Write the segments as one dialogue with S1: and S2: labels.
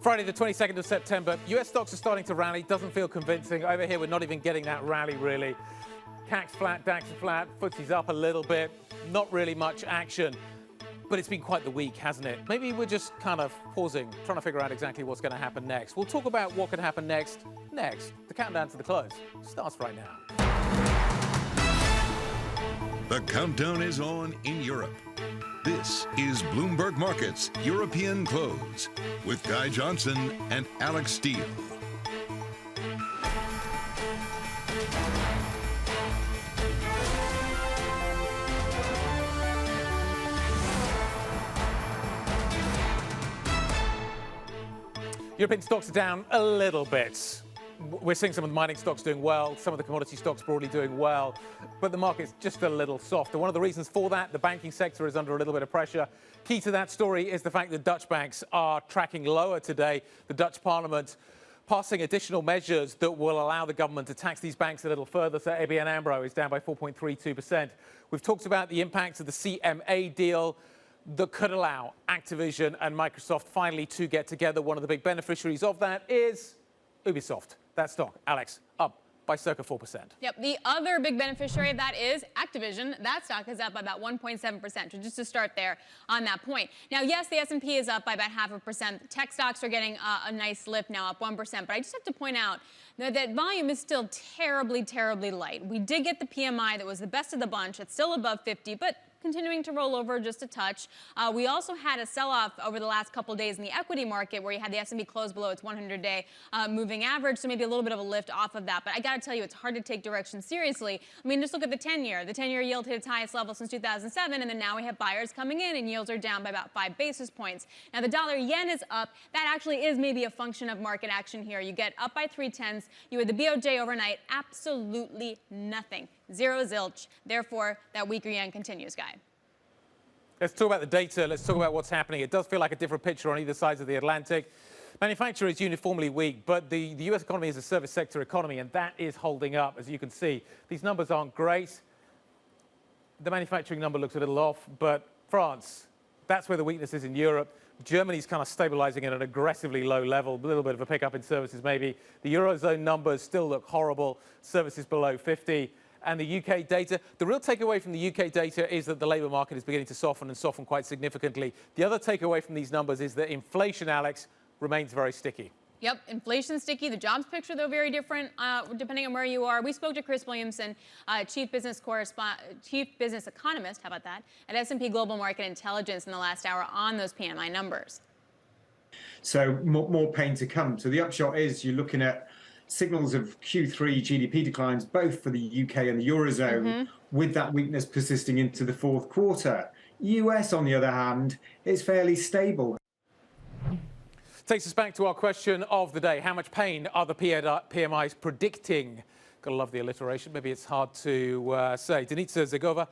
S1: Friday, the 22nd of September. US stocks are starting to rally. Doesn't feel convincing. Over here, we're not even getting that rally, really. CAC's flat, DAX is flat, FTSE's up a little bit. Not really much action. But it's been quite the week, hasn't it? Maybe we're just kind of pausing, trying to figure out exactly what's going to happen next. We'll talk about what could happen next. The countdown to the close starts right now.
S2: The countdown is on in Europe. This is Bloomberg Markets European Close with Guy Johnson and Alex Steele.
S1: European stocks are down a little bit. We're seeing some of the mining stocks doing well, some of the commodity stocks broadly doing well, but the market's just a little soft. And one of the reasons for that, the banking sector is under a little bit of pressure. Key to that story is the fact that Dutch banks are tracking lower today. The Dutch Parliament passing additional measures that will allow the government to tax these banks a little further. So ABN AMRO is down by 4.32%. We've talked about the impact of the CMA deal that could allow Activision and Microsoft finally to get together. One of the big beneficiaries of that is Ubisoft. That stock, Alex, up by circa 4%.
S3: Yep, the other big beneficiary of that is Activision. That stock is up by about 1.7%, so just to start there on that point. Now, yes, the S&P is up by about 0.5%. Tech stocks are getting a nice lift now, up 1%. But I just have to point out that volume is still terribly, terribly light. We did get the PMI that was the best of the bunch. It's still above 50, but continuing to roll over just a touch. We also had a sell-off over the last couple of days in the equity market where you had the S&P close below its 100-day moving average, so maybe a little bit of a lift off of that. But I got to tell you, it's hard to take direction seriously. I mean, just look at the 10-year. The 10-year yield hit its highest level since 2007, and then now we have buyers coming in, and yields are down by about 5 basis points. Now, the dollar-yen is up. That actually is maybe a function of market action here. You get up by 0.3. You had the BOJ overnight, absolutely nothing. Zero zilch. Therefore, that weaker yen continues, Guy.
S1: Let's talk about the data. Let's talk about what's happening. It does feel like a different picture on either side of the Atlantic. Manufacturing is uniformly weak, but the US economy is a service sector economy, and that is holding up, as you can see. These numbers aren't great. The manufacturing number looks a little off, but France, that's where the weakness is in Europe. Germany's kind of stabilizing at an aggressively low level, a little bit of a pickup in services maybe. The Eurozone numbers still look horrible, services below 50. And the UK data, the real takeaway from the UK data is that the labour market is beginning to soften and soften quite significantly. The other takeaway from these numbers is that inflation, Alex, remains very sticky.
S3: Yep, inflation's sticky. The jobs picture, though, very different depending on where you are. We spoke to Chris Williamson, chief business economist, how about that, at S&P Global Market Intelligence in the last hour on those PMI numbers.
S4: So more pain to come. So the upshot is you're looking at signals of Q3 GDP declines, both for the UK and the Eurozone, with that weakness persisting into the fourth quarter. US, on the other hand, is fairly stable.
S1: Takes us back to our question of the day. How much pain are the PMIs predicting? Gotta love the alliteration. Maybe it's hard to say. Denitsa Zagova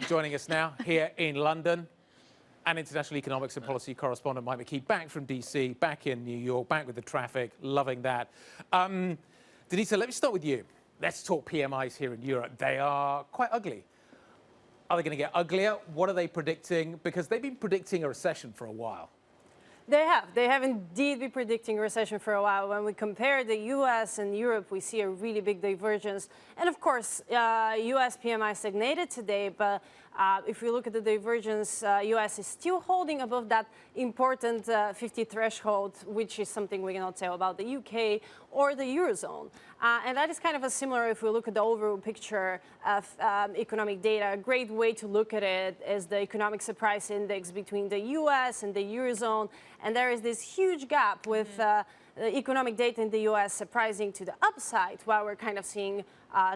S1: joining us now here in London. And international economics and policy correspondent Mike McKee back from DC, back in New York, back with the traffic, loving that. Denisa, let me start with you. Let's talk PMIs here in Europe. They are quite ugly. Are they going to get uglier? What are they predicting? Because they've been predicting a recession for a while.
S5: They have. They have indeed been predicting a recession for a while. When we compare the U.S. and Europe, we see a really big divergence. And of course, U.S. PMI stagnated today, but if we look at the divergence, U.S. is still holding above that important 50 threshold, which is something we cannot say about the UK or the Eurozone. And that is kind of a similar, if we look at the overall picture of economic data, a great way to look at it is the economic surprise index between the US and the Eurozone. And there is this huge gap with the economic data in the US surprising to the upside, while we're kind of seeing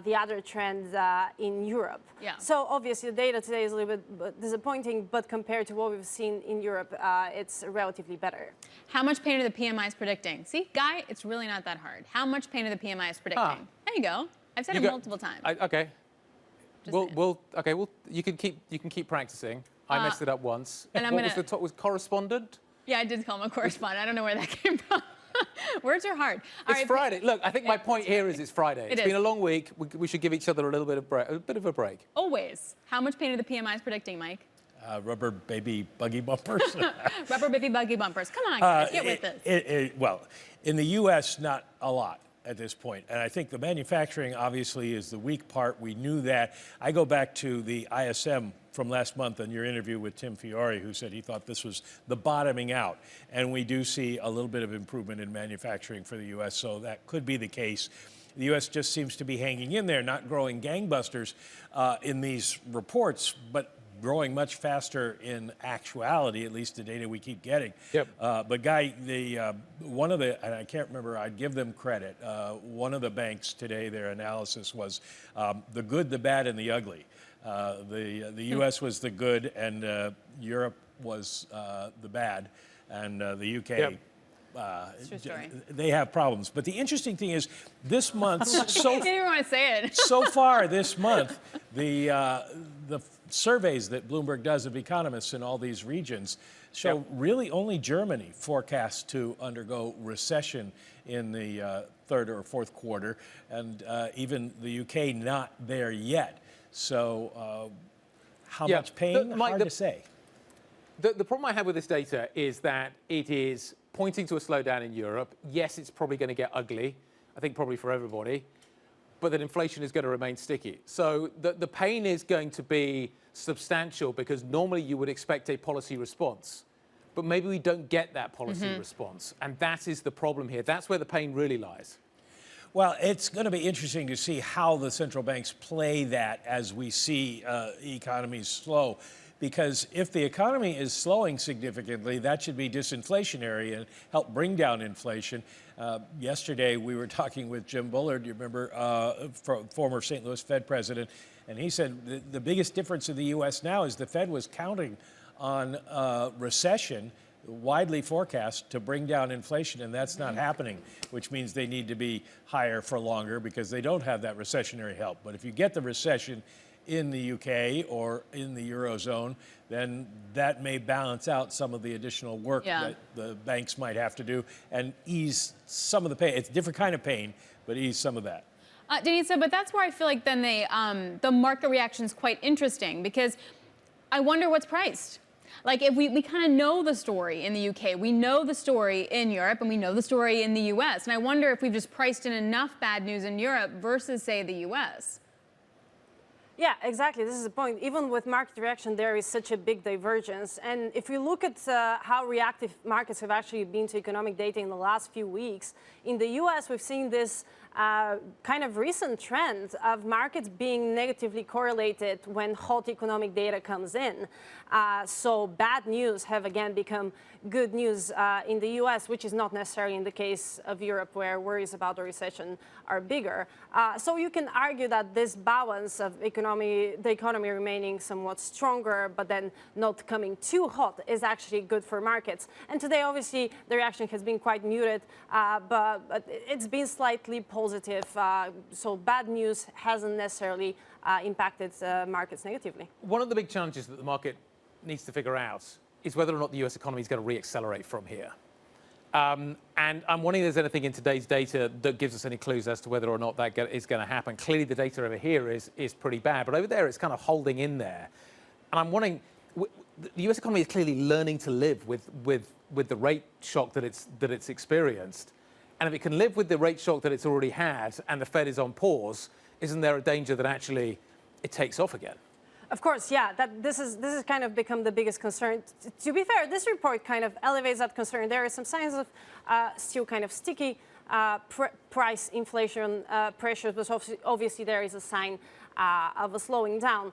S5: the other trends in Europe.
S3: Yeah.
S5: So obviously the data today is a little bit disappointing, but compared to what we've seen in Europe, it's relatively better.
S3: How much pain are the PMIs predicting? See, Guy, it's really not that hard. How much pain are the PMIs predicting? There you go. I've said it multiple times.
S1: Okay. You can keep practicing. I messed it up once.
S3: And
S1: what was the top? Was correspondent?
S3: Yeah, I did call him a correspondent. I don't know where that came from. Words are hard.
S1: It's Friday. Look, I think my point here is it's Friday. It's been a long week. We should give each other a little bit of a break.
S3: Always. How much pain are the PMIs predicting, Mike?
S6: Rubber baby buggy bumpers.
S3: Rubber baby buggy bumpers. Come on, guys, get with this.
S6: Well, in the U.S., not a lot at this point. And I think the manufacturing obviously is the weak part. We knew that. I go back to the ISM from last month and your interview with Tim Fiore, who said he thought this was the bottoming out. And we do see a little bit of improvement in manufacturing for the U.S., so that could be the case. The U.S. just seems to be hanging in there, not growing gangbusters in these reports, but growing much faster in actuality, at least the data we keep getting.
S1: Yep.
S6: But Guy, one of the, and I can't remember, I'd give them credit, one of the banks today, their analysis was the good, the bad, and the ugly. The U.S. was the good, and Europe was the bad, and the UK.
S1: Yep.
S3: True story.
S6: They have problems. But the interesting thing is, this month,
S3: I didn't even want to say it.
S6: so far this month, the surveys that Bloomberg does of economists in all these regions show really only Germany forecast to undergo recession in the third or fourth quarter, and even the UK not there yet. So how much pain?
S1: Mike,
S6: Hard to say.
S1: The problem I have with this data is that it is pointing to a slowdown in Europe. Yes, it's probably going to get ugly, I think probably for everybody, but that inflation is going to remain sticky. So the pain is going to be substantial because normally you would expect a policy response, but maybe we don't get that policy response. And that is the problem here. That's where the pain really lies.
S6: Well, it's going to be interesting to see how the central banks play that as we see economies slow. Because if the economy is slowing significantly, that should be disinflationary and help bring down inflation. Yesterday, we were talking with Jim Bullard, you remember, former St. Louis Fed president, and he said the biggest difference in the U.S. now is the Fed was counting on recession, widely forecast, to bring down inflation, and that's not happening, which means they need to be higher for longer because they don't have that recessionary help. But if you get the recession in the UK or in the Eurozone, then that may balance out some of the additional work that the banks might have to do and ease some of the pain. It's a different kind of pain, but ease some of that.
S3: Denisa, but that's where I feel like then the market reaction is quite interesting because I wonder what's priced. Like if we kind of know the story in the UK, we know the story in Europe, and we know the story in the US. And I wonder if we've just priced in enough bad news in Europe versus, say, the US.
S5: Yeah, exactly. This is the point. Even with market reaction, there is such a big divergence. And if we look at how reactive markets have actually been to economic data in the last few weeks, in the US, we've seen this kind of recent trend of markets being negatively correlated when hot economic data comes in. So bad news have again become good news in the US, which is not necessarily in the case of Europe, where worries about the recession are bigger. So you can argue that this balance of the economy remaining somewhat stronger, but then not coming too hot, is actually good for markets. And today, obviously, the reaction has been quite muted, but it's been slightly positive. So bad news hasn't necessarily impacted markets negatively.
S1: One of the big challenges that the market needs to figure out is whether or not the US economy is going to reaccelerate from here. And I'm wondering if there's anything in today's data that gives us any clues as to whether or not that is going to happen. Clearly, the data over here is pretty bad, but over there, it's kind of holding in there. And I'm wondering, the US economy is clearly learning to live with the rate shock that it's experienced. And if it can live with the rate shock that it's already had and the Fed is on pause, isn't there a danger that actually it takes off again?
S5: Of course, yeah, this has kind of become the biggest concern. To be fair, this report kind of elevates that concern. There are some signs of still kind of sticky price inflation pressures, but obviously there is a sign of a slowing down.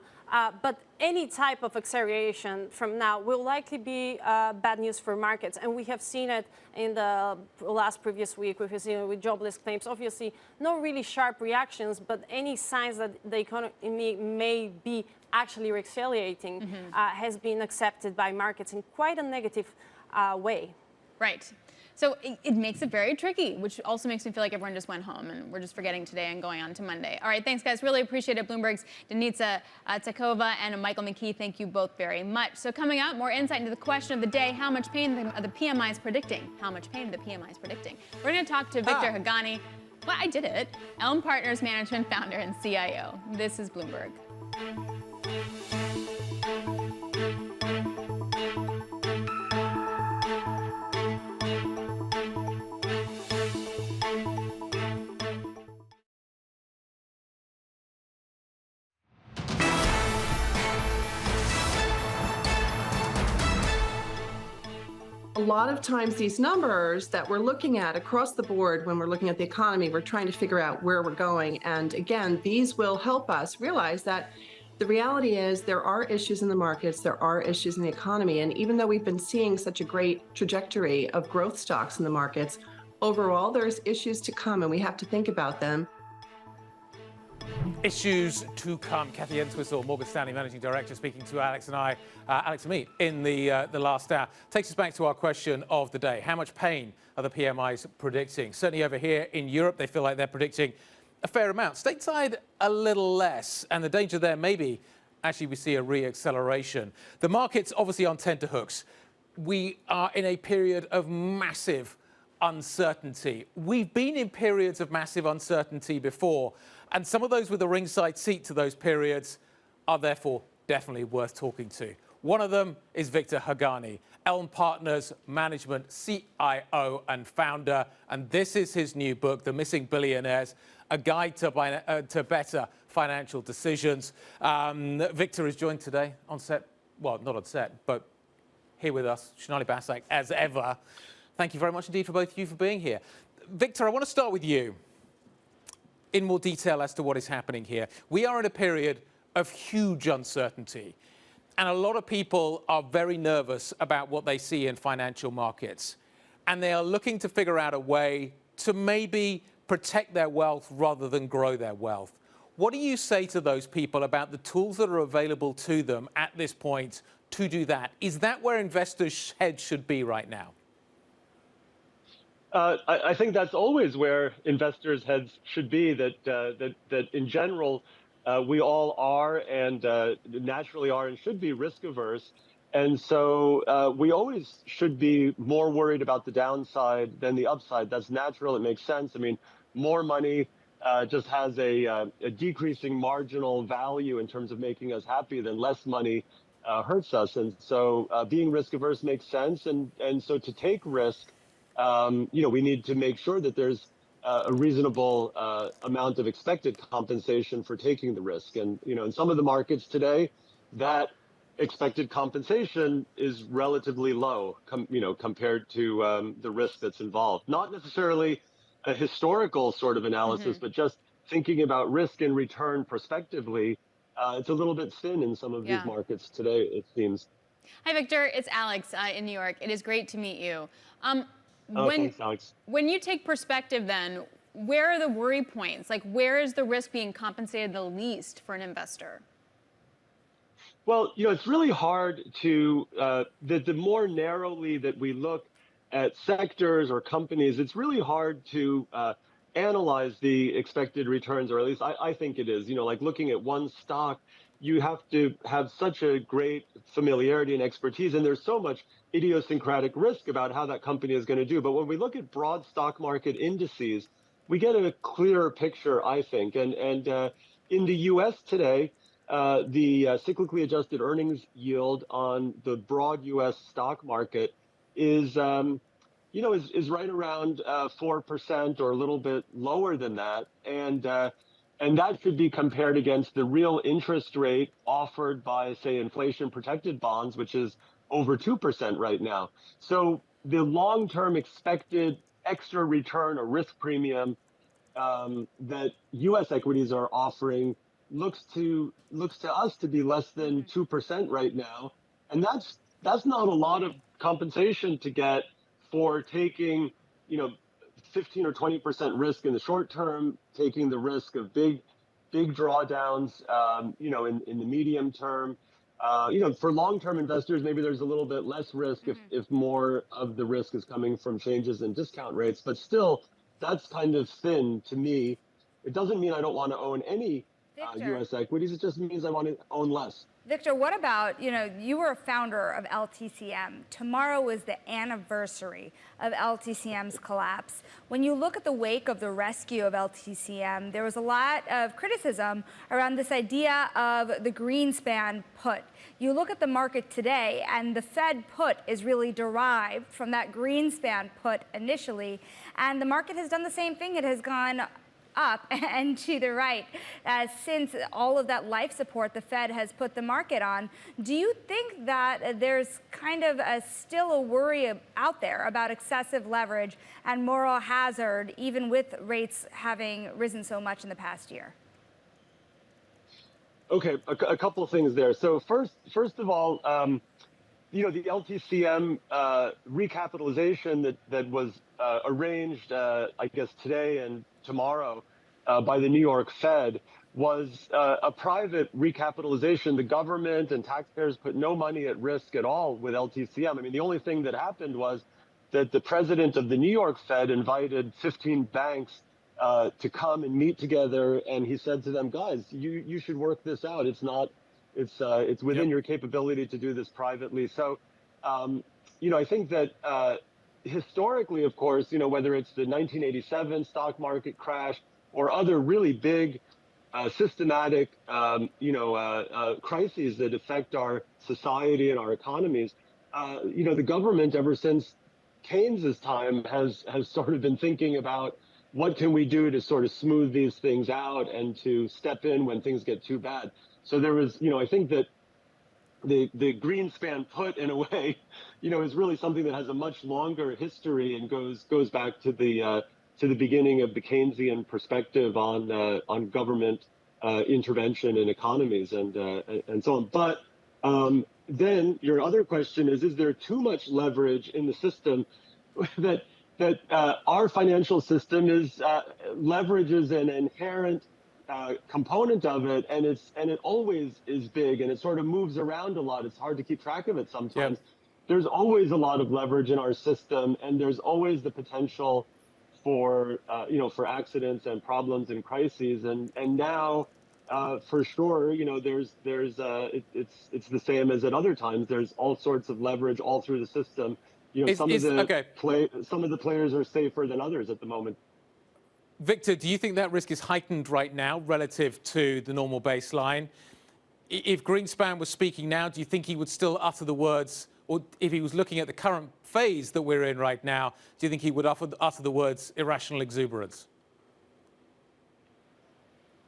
S5: But any type of acceleration from now will likely be bad news for markets. And we have seen it in the previous week. We've seen it with jobless claims. Obviously, no really sharp reactions, but any signs that the economy may be actually accelerating has been accepted by markets in quite a negative way.
S3: Right. So it makes it very tricky, which also makes me feel like everyone just went home and we're just forgetting today and going on to Monday. All right, thanks, guys. Really appreciate it. Bloomberg's Denisa Takova and Michael McKee, thank you both very much. So coming up, more insight into the question of the day, how much pain the PMI is predicting. How much pain the PMI is predicting. We're going to talk to Victor Hagani. Well, I did it. Elm Partners Management founder and CIO. This is Bloomberg.
S7: A lot of times these numbers that we're looking at across the board when we're looking at the economy, we're trying to figure out where we're going. And again, these will help us realize that the reality is there are issues in the markets, there are issues in the economy. And even though we've been seeing such a great trajectory of growth stocks in the markets, overall, there's issues to come and we have to think about them.
S1: Issues to come. Kathy Entwistle, Morgan Stanley Managing Director, speaking to Alex and me in the last hour. Takes us back to our question of the day. How much pain are the PMIs predicting? Certainly over here in Europe, they feel like they're predicting a fair amount. Stateside, a little less. And the danger there may be, actually, we see a re-acceleration. The market's obviously on tenterhooks. We are in a period of massive uncertainty. We've been in periods of massive uncertainty before, and some of those with a ringside seat to those periods are therefore definitely worth talking to. One of them is Victor Haghani, Elm Partners Management CIO and founder, and this is his new book, The Missing Billionaires, a guide to better financial decisions. Victor is joined today on set, well, not on set, but here with us, Sonali Basak, as ever. Thank you very much indeed for both of you for being here. Victor, I want to start with you in more detail as to what is happening here. We are in a period of huge uncertainty, and a lot of people are very nervous about what they see in financial markets, and they are looking to figure out a way to maybe protect their wealth rather than grow their wealth. What do you say to those people about the tools that are available to them at this point to do that? Is that where investors' heads should be right now?
S8: I think that's always where investors' heads should be, that in general, we all are and naturally are and should be risk averse. And so we always should be more worried about the downside than the upside. That's natural. It makes sense. I mean, more money just has a decreasing marginal value in terms of making us happy than less money hurts us. And so being risk averse makes sense. And so to take risk, we need to make sure that there's a reasonable amount of expected compensation for taking the risk. And, in some of the markets today, that expected compensation is relatively low, compared to the risk that's involved. Not necessarily a historical sort of analysis, but just thinking about risk and return prospectively, it's a little bit thin in some of these markets today, it seems.
S3: Hi, Victor. It's Alex in New York. It is great to meet you.
S8: Thanks, Alex.
S3: When you take perspective, then, where are the worry points? Like, where is the risk being compensated the least for an investor?
S8: Well, it's really hard to, the more narrowly that we look at sectors or companies, it's really hard to analyze the expected returns, or at least I think it is. Like looking at one stock, you have to have such a great familiarity and expertise, and there's so much idiosyncratic risk about how that company is going to do. But when we look at broad stock market indices, we get a clearer picture, I think. And in the U.S. today, the cyclically adjusted earnings yield on the broad U.S. stock market is right around 4% or a little bit lower than that. And that should be compared against the real interest rate offered by, say, inflation-protected bonds, which is over 2% right now. So the long-term expected extra return or risk premium that U.S. equities are offering looks to us to be less than 2% right now, and that's not a lot of compensation to get for taking 15 or 20% risk in the short term, taking the risk of big drawdowns, in the medium term. For long-term investors, maybe there's a little bit less risk if more of the risk is coming from changes in discount rates. But still, that's kind of thin to me. It doesn't mean I don't want to own any U.S. equities. It just means I want to own less.
S9: Victor, what about, you were a founder of LTCM. Tomorrow is the anniversary of LTCM's collapse. When you look at the wake of the rescue of LTCM, there was a lot of criticism around this idea of the Greenspan put. You look at the market today, and the Fed put is really derived from that Greenspan put initially, and the market has done the same thing. It has gone up and to the right since all of that life support the Fed has put the market on. Do you think that there's kind of still a worry out there about excessive leverage and moral hazard, even with rates having risen so much in the past year?
S8: Okay, a couple of things there. So first of all, the LTCM recapitalization that was arranged, I guess, today and tomorrow by the New York Fed was a private recapitalization. The government and taxpayers put no money at risk at all with LTCM. I mean, the only thing that happened was that the president of the New York Fed invited 15 banks to come and meet together, and he said to them, guys, you should work this out. It's within your capability to do this privately. So, I think that historically, of course, whether it's the 1987 stock market crash or other really big systematic, crises that affect our society and our economies, the government ever since Keynes's time has sort of been thinking about what can we do to sort of smooth these things out and to step in when things get too bad. So there was, I think that the Greenspan put, in a way, is really something that has a much longer history and goes back to the beginning of the Keynesian perspective on government intervention in economies and so on. But then your other question is there too much leverage in the system? that our financial system leverages an inherent component of it, and it always is big, and it sort of moves around a lot. It's hard to keep track of it sometimes. Yep. There's always a lot of leverage in our system, and there's always the potential for accidents and problems and crises. And now, for sure, it's the same as at other times. There's all sorts of leverage all through the system. Some of the players are safer than others at the moment.
S1: Victor, do you think that risk is heightened right now relative to the normal baseline? If Greenspan was speaking now, do you think he would still utter the words, or if he was looking at the current phase that we're in right now, do you think he would utter the words irrational exuberance?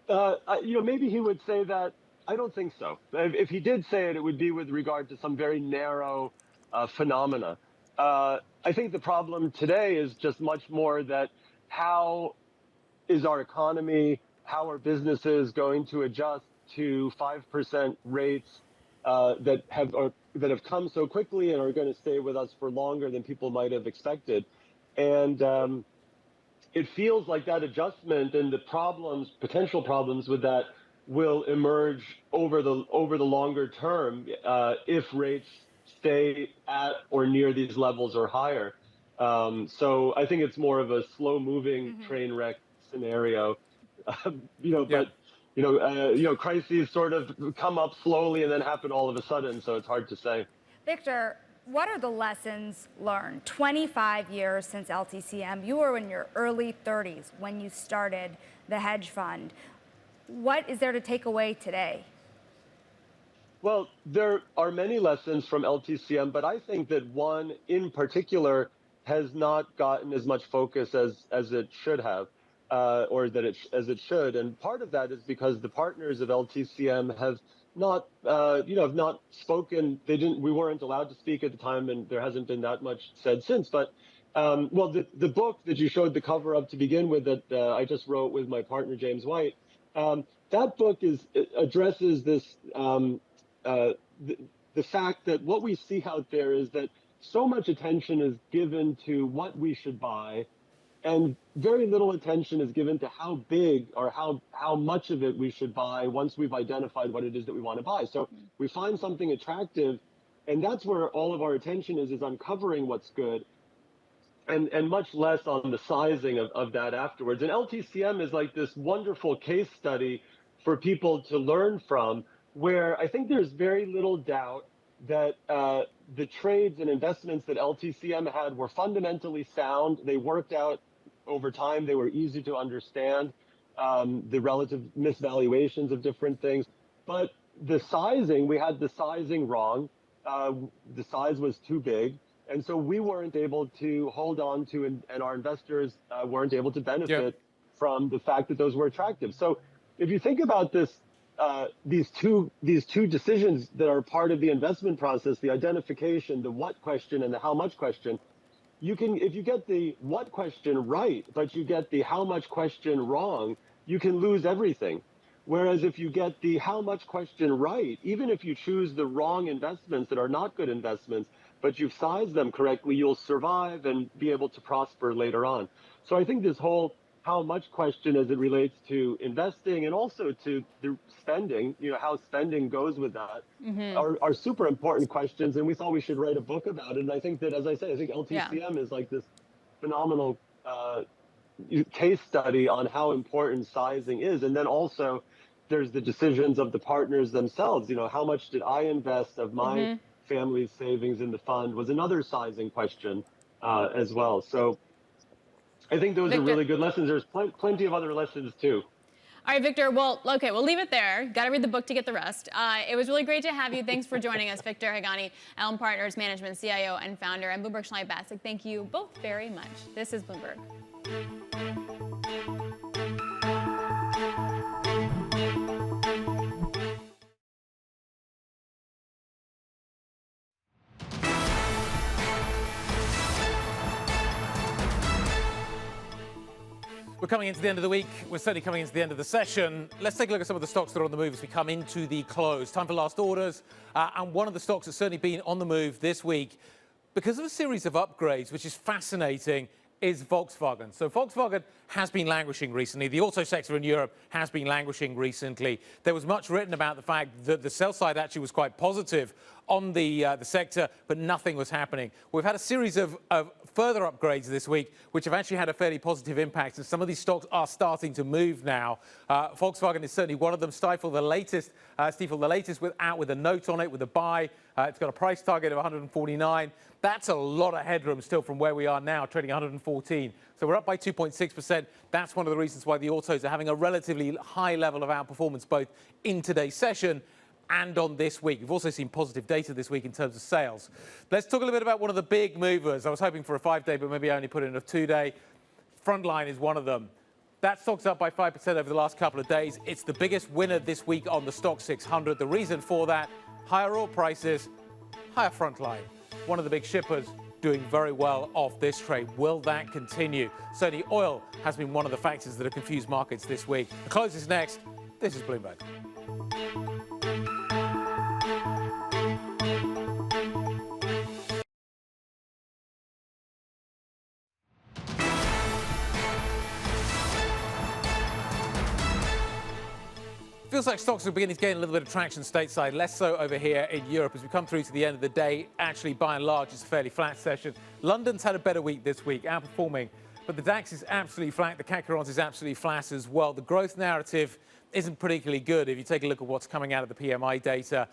S8: Maybe he would say that. I don't think so. If he did say it, it would be with regard to some very narrow phenomena. I think the problem today is just much more that how is our economy, how are businesses going to adjust to 5% rates that have come so quickly and are going to stay with us for longer than people might have expected. And it feels like that adjustment and the potential problems with that will emerge over the longer term if rates stay at or near these levels or higher. So I think it's more of a slow-moving train wreck scenario. Crises sort of come up slowly and then happen all of a sudden, so it's hard to say.
S9: Victor, what are the lessons learned? 25 years since LTCM. You were in your early 30s when you started the hedge fund. What is there to take away today?
S8: Well, there are many lessons from LTCM, but I think that one in particular has not gotten as much focus as it should have, as it should. And part of that is because the partners of LTCM have not spoken. We weren't allowed to speak at the time, and there hasn't been that much said since. But the book that you showed the cover of to begin with, that I just wrote with my partner James White, that book addresses this. The fact that what we see out there is that so much attention is given to what we should buy, and very little attention is given to how big or how much of it we should buy once we've identified what it is that we want to buy. So we find something attractive, and that's where all of our attention is uncovering what's good, and much less on the sizing of that afterwards. And LTCM is like this wonderful case study for people to learn from, where I think there's very little doubt that the trades and investments that LTCM had were fundamentally sound. They worked out over time. They were easy to understand, the relative misvaluations of different things. But the sizing, we had the sizing wrong. The size was too big. And so we weren't able to hold on to, and our investors weren't able to benefit from the fact that those were attractive. So if you think about this, these two decisions that are part of the investment process, the identification, the what question and the how much question, you can, if you get the what question right, but you get the how much question wrong, you can lose everything. Whereas if you get the how much question right, even if you choose the wrong investments that are not good investments, but you've sized them correctly, you'll survive and be able to prosper later on. So I think this whole how much question as it relates to investing and also to the spending, how spending goes with that, are super important questions. And we thought we should write a book about it. And I think that, as I say, I think LTCM is like this phenomenal case study on how important sizing is. And then also there's the decisions of the partners themselves. How much did I invest of my family's savings in the fund was another sizing question as well. So I think those are really good lessons. There's plenty of other lessons too.
S3: All right, Victor. Well, okay, we'll leave it there. Got to read the book to get the rest. It was really great to have you. Thanks for joining us, Victor Hagani, Elm Partners Management CIO and founder, and Bloomberg Schneider Bassick. Thank you both very much. This is Bloomberg.
S1: We're coming into the end of the week. We're certainly coming into the end of the session. Let's take a look at some of the stocks that are on the move as we come into the close. Time for last orders. And one of the stocks that's certainly been on the move this week because of a series of upgrades, which is fascinating, is Volkswagen. So Volkswagen has been languishing recently. The auto sector in Europe has been languishing recently. There was much written about the fact that the sell side actually was quite positive on the sector, but nothing was happening. We've had a series of further upgrades this week, which have actually had a fairly positive impact, and some of these stocks are starting to move now. Volkswagen is certainly one of them. Stifel, the latest with a note on it, with a buy. It's got a price target of 149. That's a lot of headroom still from where we are now, trading 114. So we're up by 2.6%. That's one of the reasons why the autos are having a relatively high level of outperformance both in today's session and on this week. We've also seen positive data this week in terms of sales. Let's talk a little bit about one of the big movers. I was hoping for a 5-day, but maybe I only put in a 2-day. Frontline is one of them. That stock's up by 5% over the last couple of days. It's the biggest winner this week on the Stock 600. The reason for that, higher oil prices, higher Frontline. One of the big shippers doing very well off this trade. Will that continue? Certainly oil has been one of the factors that have confused markets this week. The close is next. This is Bloomberg. Feels like stocks are beginning to gain a little bit of traction stateside, less so over here in Europe. As we come through to the end of the day, actually, by and large, it's a fairly flat session. London's had a better week this week, outperforming, but the DAX is absolutely flat. The CAC 40 is absolutely flat as well. The growth narrative isn't particularly good if you take a look at what's coming out of the PMI data.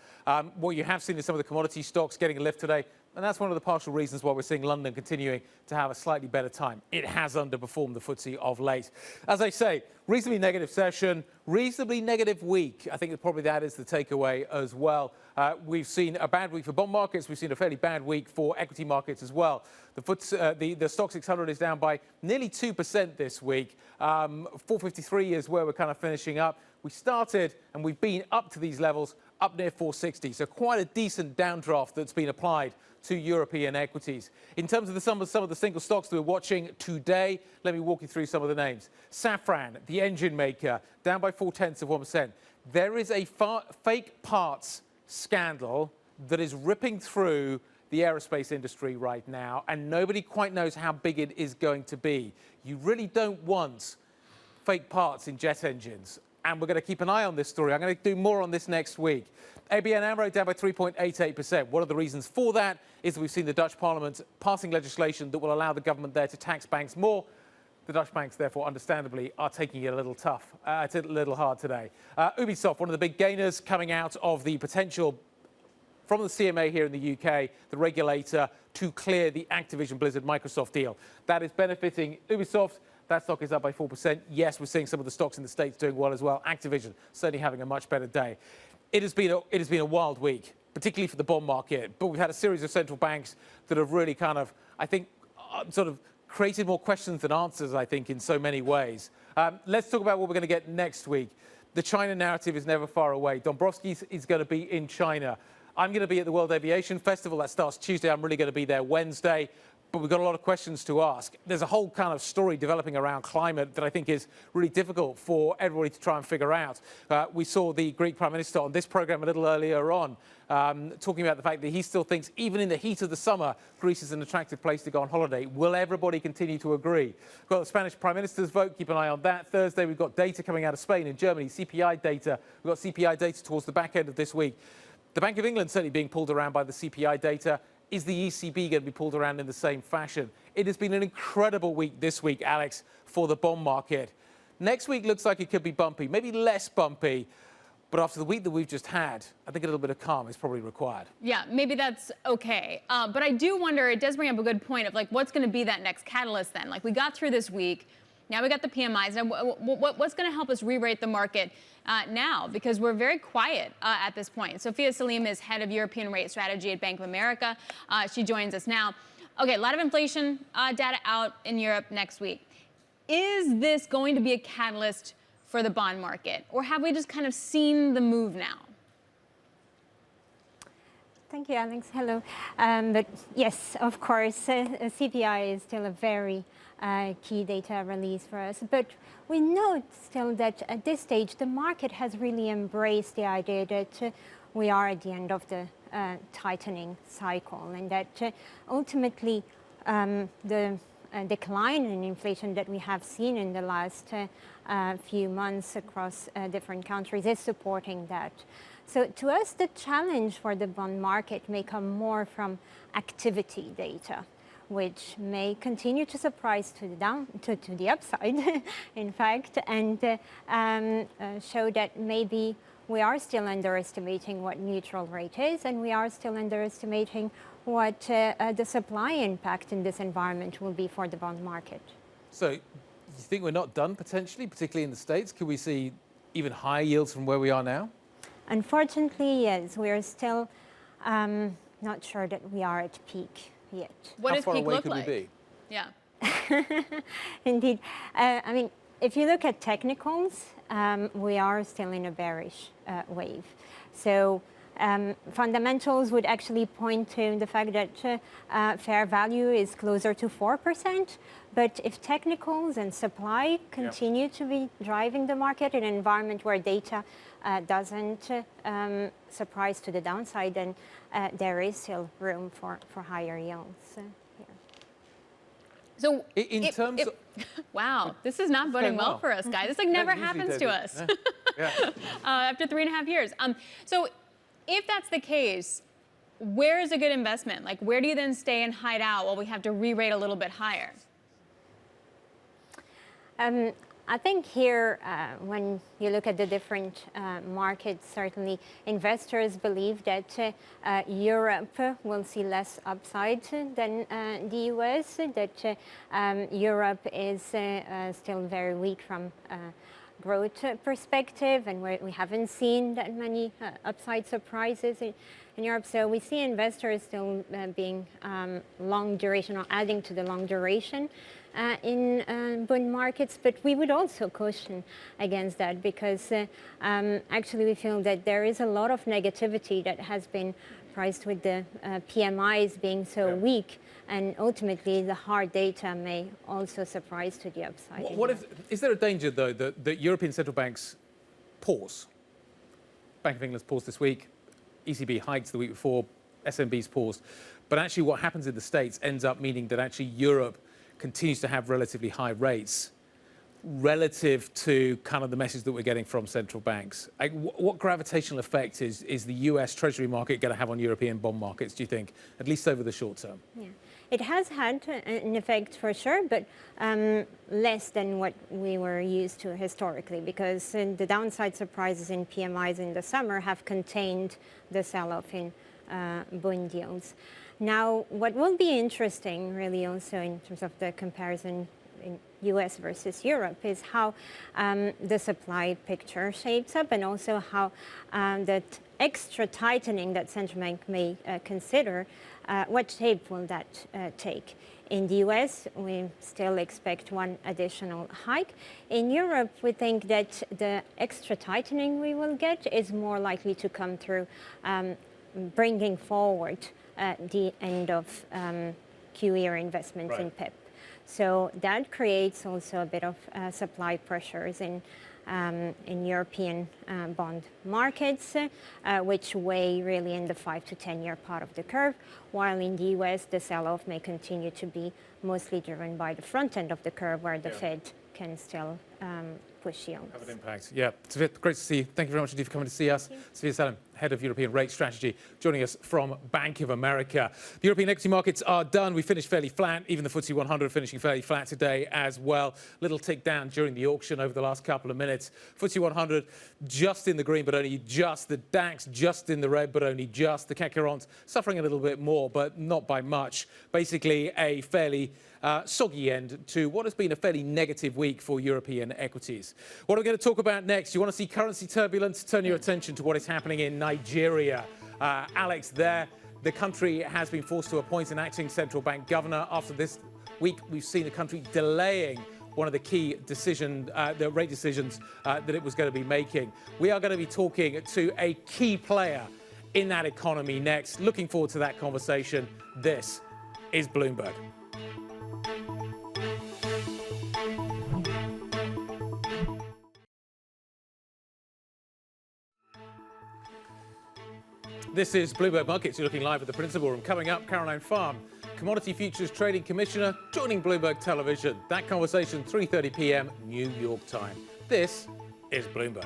S1: What you have seen is some of the commodity stocks getting a lift today. And that's one of the partial reasons why we're seeing London continuing to have a slightly better time. It has underperformed the FTSE of late. As I say, reasonably negative session, reasonably negative week. I think probably that is the takeaway as well. We've seen a bad week for bond markets. We've seen a fairly bad week for equity markets as well. The FTSE, the Stock 600 is down by nearly 2% this week. 453 is where we're kind of finishing up. We started and we've been up to these levels, up near 460. So quite a decent downdraft that's been applied to European equities. In terms of some of the single stocks that we're watching today, let me walk you through some of the names. Safran, the engine maker, down by 0.4%. There is a fake parts scandal that is ripping through the aerospace industry right now, and nobody quite knows how big it is going to be. You really don't want fake parts in jet engines. And we're going to keep an eye on this story. I'm going to do more on this next week. ABN AMRO down by 3.88%. One of the reasons for that is that we've seen the Dutch Parliament passing legislation that will allow the government there to tax banks more. The Dutch banks, therefore, understandably, are taking it a little tough. It's a little hard today. Ubisoft, one of the big gainers coming out of the potential from the CMA here in the UK, the regulator, to clear the Activision Blizzard Microsoft deal. That is benefiting Ubisoft. That stock is up by 4%. Yes, we're seeing some of the stocks in the States doing well as well. Activision certainly having a much better day. It has been a wild week, particularly for the bond market. But we've had a series of central banks that have really kind of, I think, sort of created more questions than answers, I think, in so many ways. Let's talk about what we're going to get next week. The China narrative is never far away. Dombrovskis is going to be in China. I'm going to be at the World Aviation Festival. That starts Tuesday. I'm really going to be there Wednesday. But we've got a lot of questions to ask. There's a whole kind of story developing around climate that I think is really difficult for everybody to try and figure out. We saw the Greek Prime Minister on this program a little earlier on talking about the fact that he still thinks even in the heat of the summer, Greece is an attractive place to go on holiday. Will everybody continue to agree? We've got the Spanish Prime Minister's vote. Keep an eye on that. Thursday, we've got data coming out of Spain and Germany, CPI data. We've got CPI data towards the back end of this week. The Bank of England certainly being pulled around by the CPI data. Is the ECB going to be pulled around in the same fashion? It has been an incredible week this week, Alex, for the bond market. Next week looks like it could be bumpy, maybe less bumpy. But after the week that we've just had, I think a little bit of calm is probably required.
S3: Yeah, maybe that's okay. But I do wonder, it does bring up a good point of like, what's going to be that next catalyst then? Like we got through this week. Now we got the PMIs. Now, what's going to help us re-rate the market now? Because we're very quiet at this point. Sophia Salim is head of European rate strategy at Bank of America. She joins us now. Okay, a lot of inflation data out in Europe next week. Is this going to be a catalyst for the bond market? Or have we just kind of seen the move now?
S10: Thank you, Alex. Hello. But yes, of course, CPI is still a very key data release for us. But we note still that at this stage, the market has really embraced the idea that we are at the end of the tightening cycle and that ultimately the decline in inflation that we have seen in the last few months across different countries is supporting that. So to us, the challenge for the bond market may come more from activity data, which may continue to surprise to the upside, in fact, and show that maybe we are still underestimating what neutral rate is, and we are still underestimating what the supply impact in this environment will be for the bond market.
S1: So you think we're not done potentially, particularly in the States? Could we see even higher yields from where we are now?
S10: Unfortunately, yes. We are still not sure that we are at peak yet.
S3: What does peak look
S1: How far away
S3: like?
S1: could we be?
S3: Yeah.
S10: Indeed. I mean, if you look at technicals, we are still in a bearish wave. So fundamentals would actually point to the fact that fair value is closer to 4%. But if technicals and supply continue to be driving the market in an environment where data doesn't surprise to the downside, then there is still room for higher yields.
S3: So
S1: in terms of...
S3: Wow, this is not boding well for us, guys. This like never happens to us after 3.5 years. So if that's the case, where is a good investment? Like, where do you then stay and hide out while we have to re-rate a little bit higher?
S10: I think here, when you look at the different markets, certainly investors believe that Europe will see less upside than the US, that Europe is still very weak from growth perspective, and we haven't seen that many upside surprises in Europe. So we see investors still being long duration or adding to the long duration in bond markets, but we would also caution against that because actually we feel that there is a lot of negativity that has been priced with the PMIs being so weak, and ultimately the hard data may also surprise to the upside.
S1: Is there a danger, though, that European central banks pause? Bank of England's paused this week, ECB hikes the week before, SNB's paused. But actually what happens in the States ends up meaning that actually Europe continues to have relatively high rates relative to kind of the message that we're getting from central banks. Like, what gravitational effect is the US Treasury market going to have on European bond markets, do you think, at least over the short term?
S10: Yeah. It has had an effect for sure, but less than what we were used to historically, because the downside surprises in PMIs in the summer have contained the sell-off in bond yields. Now, what will be interesting really also in terms of the comparison in US versus Europe is how the supply picture shapes up, and also how that extra tightening that central bank may consider, what shape will that take? In the US, we still expect one additional hike. In Europe, we think that the extra tightening we will get is more likely to come through bringing forward the end of QE investments in PIP. So that creates also a bit of supply pressures in European bond markets, which weigh really in the 5 to 10 year part of the curve, while in the US the sell-off may continue to be mostly driven by the front end of the curve, where the Fed can still push yields.
S1: Have an impact. Yeah, Sophia, great to see you. Thank you very much indeed for coming to see us. Sophia Salim, Head of European Rate Strategy, joining us from Bank of America. The European equity markets are done. We finished fairly flat, even the FTSE 100 finishing fairly flat today as well. Little tick down during the auction over the last couple of minutes. FTSE 100 just in the green, but only just. The DAX just in the red, but only just. The CAC 40 suffering a little bit more, but not by much. Basically a fairly soggy end to what has been a fairly negative week for European equities. What are we going to talk about next? You want to see currency turbulence? Turn your attention to what is happening in Nigeria. Alex, there, the country has been forced to appoint an acting central bank governor. After this week, we've seen the country delaying one of the key the rate decisions that it was going to be making. We are going to be talking to a key player in that economy next. Looking forward to that conversation. This is Bloomberg. This is Bloomberg Markets. You're looking live at the principal room. Coming up, Caroline Farm, Commodity Futures Trading Commissioner, joining Bloomberg Television. That conversation, 3:30 p.m. New York time. This is Bloomberg.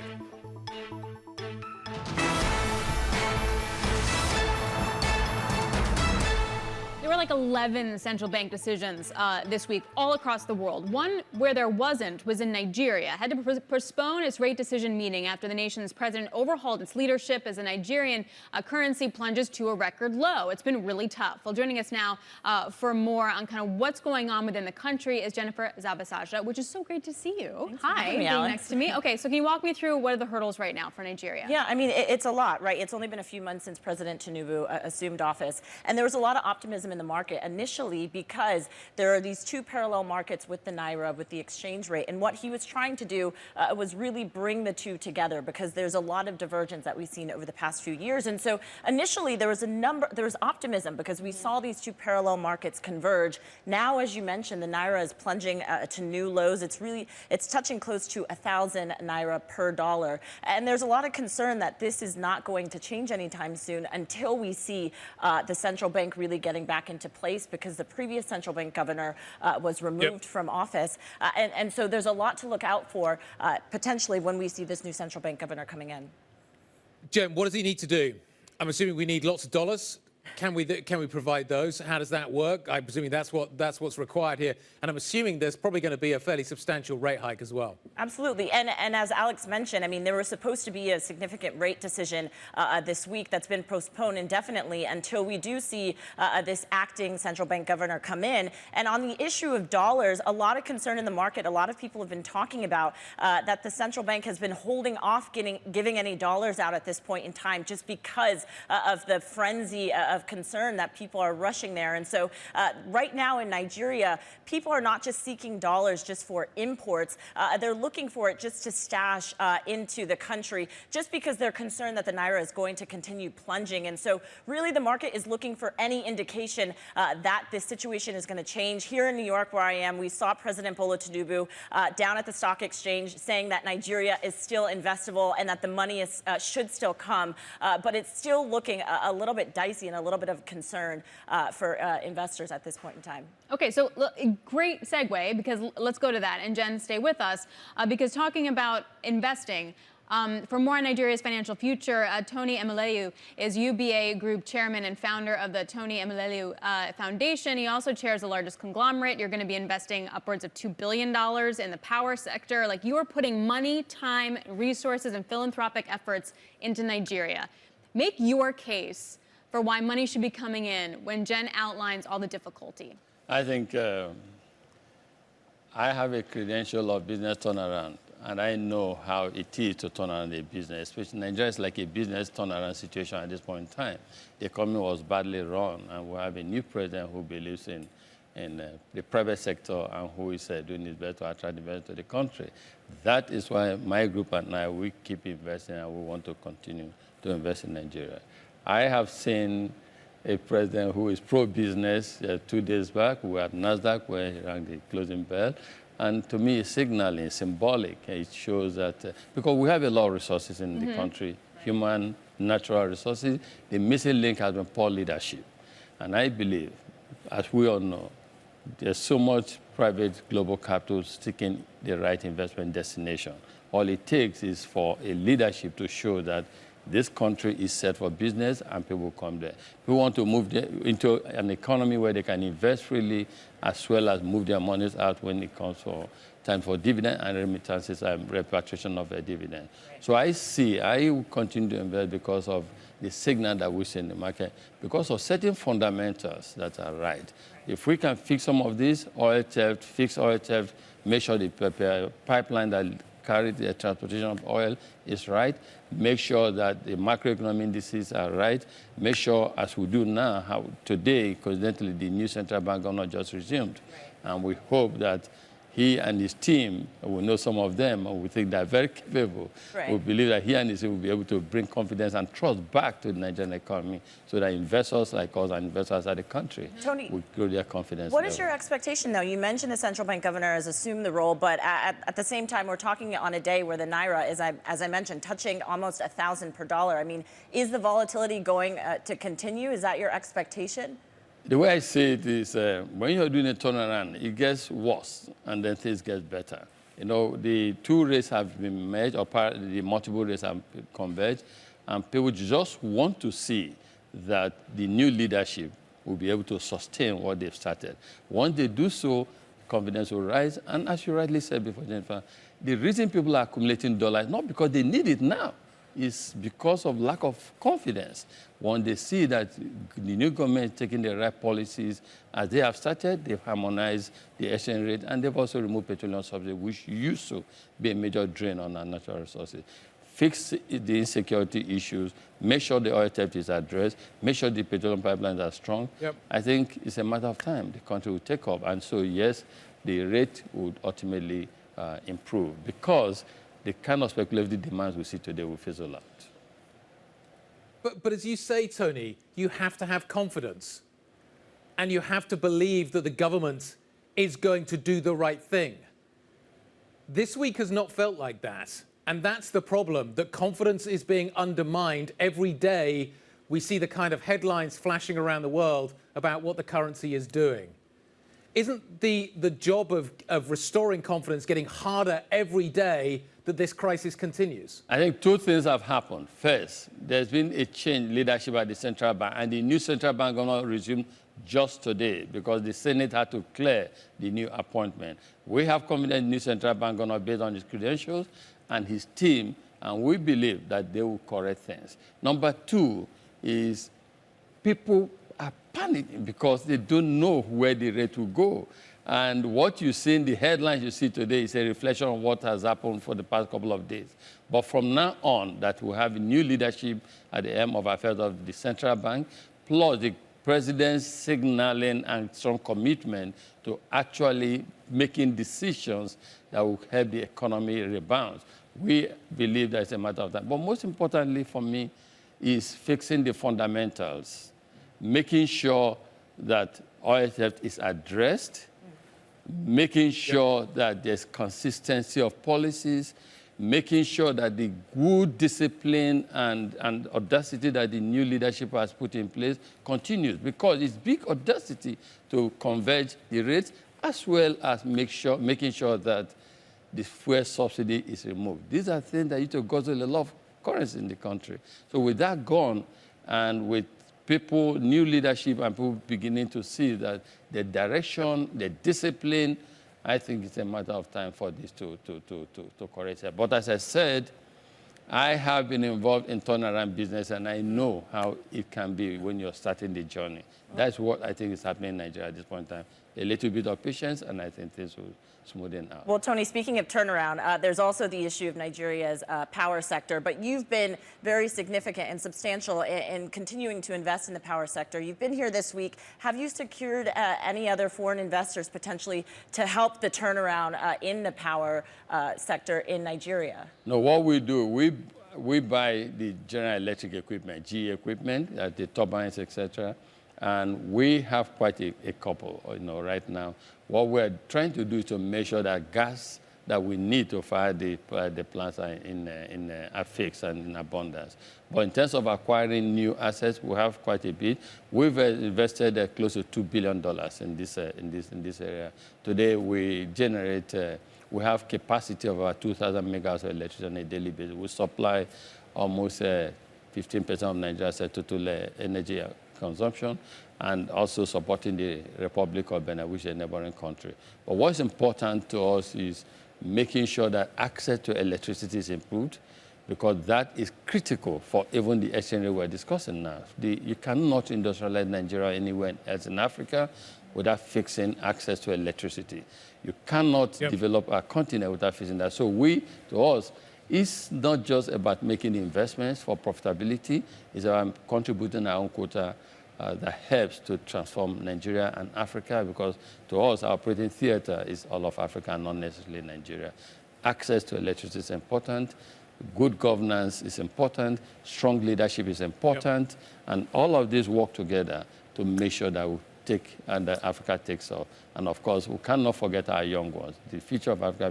S3: There were like 11 central bank decisions this week all across the world. One where there wasn't was in Nigeria. Had to postpone its rate decision meeting after the nation's president overhauled its leadership as the Nigerian currency plunges to a record low. It's been really tough. Well, joining us now for more on kind of what's going on within the country is Jennifer Zabasaja, which is so great to see you.
S11: Thanks
S3: Hi,
S11: being
S3: next to me. Okay, so can you walk me through what are the hurdles right now for Nigeria?
S11: Yeah, I mean, it's a lot, right? It's only been a few months since President Tinubu assumed office, and there was a lot of optimism in the market initially because there are these two parallel markets with the Naira, with the exchange rate. And what he was trying to do was really bring the two together because there's a lot of divergence that we've seen over the past few years. And so initially there was optimism because we saw these two parallel markets converge. Now, as you mentioned, the Naira is plunging to new lows. It's touching close to 1,000 Naira per dollar. And there's a lot of concern that this is not going to change anytime soon until we see the central bank really getting back into place because the previous central bank governor was removed from office. And so there's a lot to look out for potentially when we see this new central bank governor coming in.
S1: Jen, what does he need to do? I'm assuming we need lots of dollars. Can we provide those? How does that work? I'm presuming that's what's required here. And I'm assuming there's probably going to be a fairly substantial rate hike as well.
S11: Absolutely. And as Alex mentioned, I mean, there was supposed to be a significant rate decision this week that's been postponed indefinitely until we do see this acting central bank governor come in. And on the issue of dollars, a lot of concern in the market. A lot of people have been talking about that the central bank has been holding off giving any dollars out at this point in time just because of the frenzy of concern that people are rushing there. And so right now in Nigeria, people are not just seeking dollars just for imports. They're looking for it just to stash into the country just because they're concerned that the Naira is going to continue plunging. And so really the market is looking for any indication that this situation is going to change. Here in New York, where I am, we saw President Bola Tinubu down at the stock exchange saying that Nigeria is still investable and that the money should still come. But it's still looking a little bit dicey and a little bit of concern for investors at this point in time.
S3: Okay, so great segue because let's go to that. And Jen, stay with us because talking about investing, for more on Nigeria's financial future, Tony Emelelu is UBA Group Chairman and founder of the Tony Emelelu Foundation. He also chairs the largest conglomerate. You're going to be investing upwards of $2 billion in the power sector. Like, you are putting money, time, resources, and philanthropic efforts into Nigeria. Make your case for why money should be coming in when Jen outlines all the difficulty.
S12: I think I have a credential of business turnaround, and I know how it is to turn around a business, especially Nigeria is like a business turnaround situation at this point in time. The economy was badly run, and we have a new president who believes in in the private sector and who is doing his best to attract investors to the country. That is why my group and I, we keep investing and we want to continue to invest in Nigeria. I have seen a president who is pro-business 2 days back. We were at NASDAQ where he rang the closing bell. And to me, it's signaling, symbolic. It shows that, because we have a lot of resources in the country, human, natural resources, the missing link has been poor leadership. And I believe, as we all know, there's so much private global capital seeking the right investment destination. All it takes is for a leadership to show that this country is set for business and people come there. We want to move into an economy where they can invest freely as well as move their monies out when it comes for time for dividend and remittances and repatriation of a dividend. So I will continue to invest because of the signal that we see in the market, because of certain fundamentals that are right. If we can fix some of these, oil theft, fix oil theft, make sure the pipeline that carry the transportation of oil is right, make sure that the macroeconomic indices are right, make sure, as we do now, how today, coincidentally, the new central bank governor just resumed. And we hope that he and his team, we know some of them, and we think they're very capable.
S11: Right.
S12: We believe that he and his team will be able to bring confidence and trust back to the Nigerian economy so that investors like us and investors outside the country will grow their confidence.
S11: What is your expectation, though? You mentioned the central bank governor has assumed the role, but at the same time, we're talking on a day where the Naira is, as I mentioned, touching almost 1,000 per dollar. I mean, is the volatility going to continue? Is that your expectation?
S12: The way I see it is when you're doing a turnaround, it gets worse and then things get better. You know, the two rates have been merged, or the multiple rates have converged, and people just want to see that the new leadership will be able to sustain what they've started. Once they do so, confidence will rise. And as you rightly said before, Jennifer, the reason people are accumulating dollars, not because they need it now, is because of lack of confidence. When they see that the new government is taking the right policies, as they have started, they've harmonized the exchange rate, and they've also removed petroleum subsidies, which used to be a major drain on our natural resources. Fix the insecurity issues, make sure the oil theft is addressed, make sure the petroleum pipelines are strong. Yep. I think it's a matter of time. The country will take off. And so, yes, the rate would ultimately improve, because the kind of speculative demands we see today will fizzle out.
S1: But as you say, Tony, you have to have confidence. And you have to believe that the government is going to do the right thing. This week has not felt like that. And that's the problem, that confidence is being undermined every day. We see the kind of headlines flashing around the world about what the currency is doing. Isn't the job of restoring confidence getting harder every day that this crisis continues?
S12: I think two things have happened. First, there's been a change in leadership at the central bank, and the new central bank governor resumed just today because the Senate had to clear the new appointment. We have confidence in the new central bank governor based on his credentials and his team, and we believe that they will correct things. Number two is people are panicking because they don't know where the rate will go. And what you see in the headlines you see today is a reflection of what has happened for the past couple of days. But from now on, that we have a new leadership at the helm of affairs of the central bank, plus the president's signaling and strong commitment to actually making decisions that will help the economy rebound. We believe that it's a matter of time. But most importantly for me is fixing the fundamentals, making sure that oil theft is addressed, making sure that there's consistency of policies, making sure that the good discipline and audacity that the new leadership has put in place continues, because it's big audacity to converge the rates as well as making sure that the fuel subsidy is removed. These are things that used to guzzle a lot of currency in the country. So with that gone, and with people, new leadership, and people beginning to see that the direction, the discipline, I think it's a matter of time for this to correct it. But as I said, I have been involved in turnaround business, and I know how it can be when you're starting the journey. That's what I think is happening in Nigeria at this point in time. A little bit of patience, and I think things will smoothen out.
S11: Well, Tony, speaking of turnaround, there's also the issue of Nigeria's power sector, but you've been very significant and substantial in continuing to invest in the power sector. You've been here this week. Have you secured any other foreign investors potentially to help the turnaround in the power sector in Nigeria?
S12: No, what we do, we buy the General Electric equipment, GE equipment, the turbines, etc. And we have quite a couple, right now. What we're trying to do is to make sure that gas that we need to fire the plants are fixed and in abundance. But in terms of acquiring new assets, we have quite a bit. We've invested close to $2 billion in this area. Today, we generate, we have capacity of about 2,000 megawatts of electricity on a daily basis. We supply almost 15% of Nigeria's total energy consumption, and also supporting the Republic of Benin, which is a neighboring country. But what's important to us is making sure that access to electricity is improved, because that is critical for even the exchange rate we're discussing now. You cannot industrialize Nigeria anywhere else in Africa without fixing access to electricity. You cannot develop a continent without fixing that. So to us, it's not just about making investments for profitability, it's about contributing our own quota that helps to transform Nigeria and Africa, because to us, our operating theater is all of Africa and not necessarily Nigeria. Access to electricity is important, good governance is important, strong leadership is important, and all of these work together to make sure that we take and that Africa takes off. And of course, we cannot forget our young ones. The future of Africa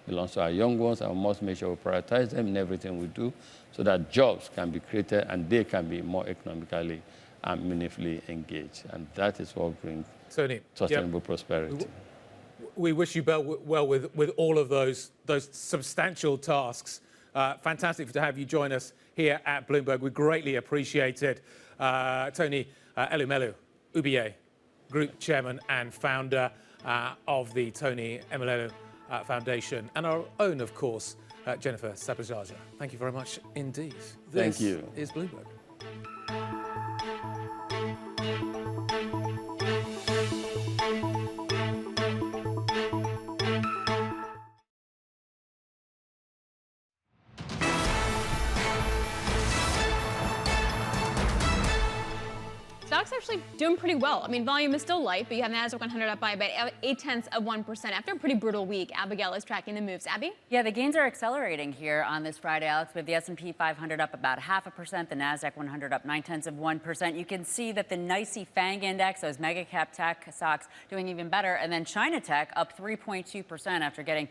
S12: belongs to our young ones, and we must make sure we prioritize them in everything we do so that jobs can be created and they can be more economically and meaningfully engaged. And that is what brings sustainable prosperity.
S1: We wish you well with all of those substantial tasks. Fantastic to have you join us here at Bloomberg. We greatly appreciate it. Tony Elumelu Ubiye, Group Chairman and Founder of the Tony Elumelu Foundation, and our own, of course, Jennifer Sabajaja. Thank you very much indeed.
S12: Thank you.
S1: This is Bloomberg.
S3: Stocks are actually doing pretty well. I mean, volume is still light, but you have Nasdaq 100 up by about 0.8% after a pretty brutal week. Abigail is tracking the moves. Abby?
S13: Yeah, the gains are accelerating here on this Friday, Alex. We have the S&P 500 up about 0.5%, the Nasdaq 100 up 0.9%. You can see that the NYSE FANG index, those mega cap tech stocks, doing even better. And then China Tech up 3.2% after getting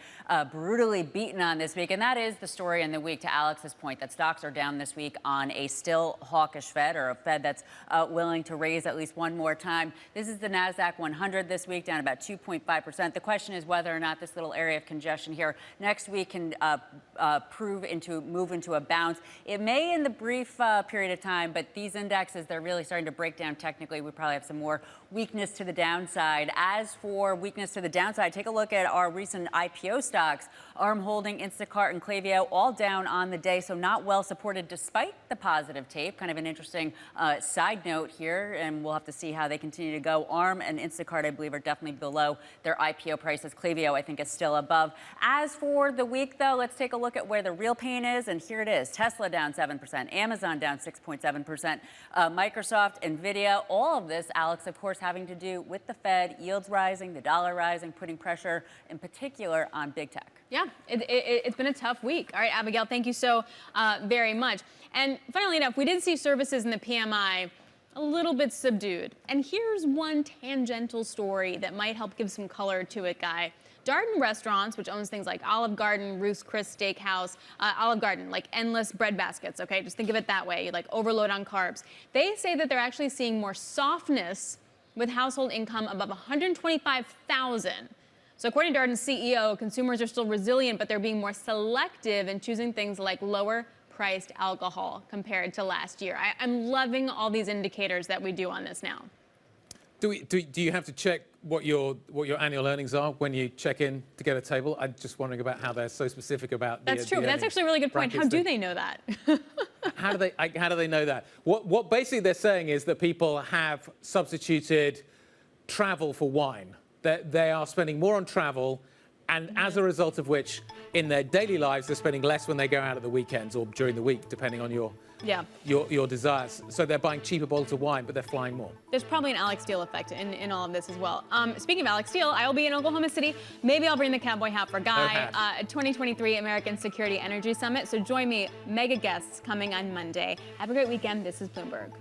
S13: brutally beaten on this week. And that is the story in the week, to Alex's point, that stocks are down this week on a still hawkish Fed, or a Fed that's willing to raise at least one more time. This is the Nasdaq 100 this week, down about 2.5%. The question is whether or not this little area of congestion here next week can move into a bounce. It may in the brief period of time, but these indexes, they're really starting to break down technically. We probably have some more weakness to the downside. As for weakness to the downside, take a look at our recent IPO stocks. ARM Holding, Instacart, and Klaviyo all down on the day, so not well supported despite the positive tape. Kind of an interesting side note here, and we'll have to see how they continue to go. ARM and Instacart, I believe, are definitely below their IPO prices. Klaviyo, I think, is still above. As for the week, though, let's take a look at where the real pain is, and here it is. Tesla down 7%, Amazon down 6.7%, Microsoft, NVIDIA, all of this, Alex, of course, having to do with the Fed, yields rising, the dollar rising, putting pressure in particular on big tech.
S3: Yeah, it's been a tough week. All right, Abigail, thank you so very much. And funnily enough, we did see services in the PMI a little bit subdued. And here's one tangential story that might help give some color to it, Guy. Darden Restaurants, which owns things like Olive Garden, Ruth's Chris Steakhouse, Olive Garden, like endless bread baskets, okay? Just think of it that way, like overload on carbs. They say that they're actually seeing more softness with household income above $125,000. So according to Darden's CEO, consumers are still resilient, but they're being more selective in choosing things like lower priced alcohol compared to last year. I'm loving all these indicators that we do on this now.
S1: Do you have to check what your annual earnings are when you check in to get a table? I'm just wondering about how they're so specific about
S3: That's true. That's actually a really good point. How do they know that?
S1: how do they know that? What basically they're saying is that people have substituted travel for wine. That they are spending more on travel, and as a result of which, in their daily lives, they're spending less when they go out at the weekends or during the week, depending on your desires. So they're buying cheaper bottles of wine, but they're flying more.
S3: There's probably an Alex Steele effect in all of this as well. Speaking of Alex Steele, I will be in Oklahoma City. Maybe I'll bring the cowboy hat for Guy at 2023 American Security Energy Summit. So join me, mega guests coming on Monday. Have a great weekend. This is Bloomberg.